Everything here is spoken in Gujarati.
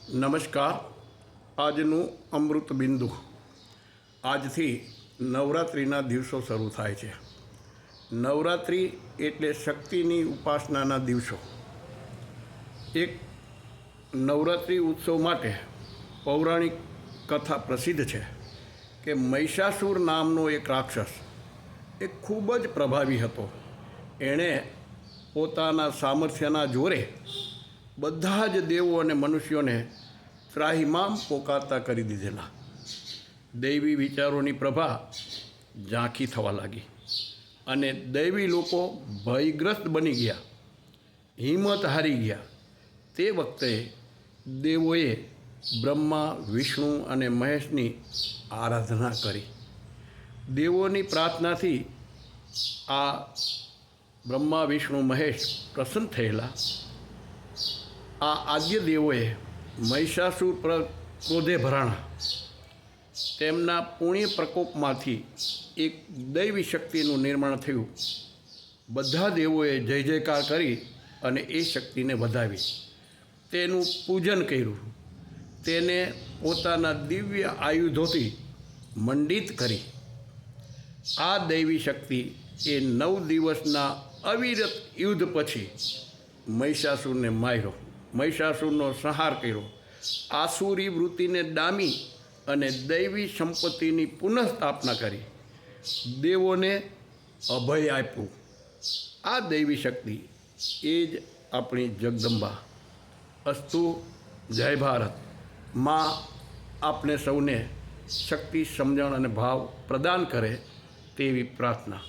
નમસ્કાર. આજનું અમૃત બિંદુ. આજથી નવરાત્રિના દિવસો શરૂ થાય છે. નવરાત્રિ એટલે શક્તિની ઉપાસનાના દિવસો. એક નવરાત્રિ ઉત્સવ માટે પૌરાણિક કથા પ્રસિદ્ધ છે કે મહિષાસુર નામનો એક રાક્ષસ એ ખૂબ જ પ્રભાવી હતો. એણે પોતાના સામર્થ્યના જોરે બધા જ દેવો અને મનુષ્યોને ત્રાહિમામ પોકારતા કરી દીધેલા. દૈવી વિચારોની પ્રભા ઝાંખી થવા લાગી અને દૈવી લોકો ભયગ્રસ્ત બની ગયા, હિંમત હારી ગયા. તે વખતે દેવોએ બ્રહ્મા, વિષ્ણુ અને મહેશની આરાધના કરી. દેવોની પ્રાર્થનાથી આ બ્રહ્મા, વિષ્ણુ, મહેશ પ્રસન્ન થયેલા. આ આદ્ય દેવોએ મહિષાસુર પર ક્રોધે ભરાણા. તેમના પુણ્ય પ્રકોપમાંથી એક દૈવી શક્તિનું નિર્માણ થયું. બધા દેવોએ જય જયકાર કરી અને એ શક્તિને વધાવી, તેનું પૂજન કર્યું, તેને પોતાના દિવ્ય આયુધોથી મંડિત કરી. આ દૈવી શક્તિ એ 9 દિવસના અવિરત યુદ્ધ પછી મહિષાસુરને માર્યો, મહિષાસુરનો સંહાર કર્યો, આસુરી વૃત્તિને ડામી અને દૈવી સંપત્તિની પુનઃસ્થાપના કરી, દેવોને અભય આપ્યું. આ દૈવી શક્તિ એ જ આપણી જગદંબા. અસ્તુ. જય ભારત. માં આપને સૌને શક્તિ, સમજણ અને ભાવ પ્રદાન કરે તેવી પ્રાર્થના.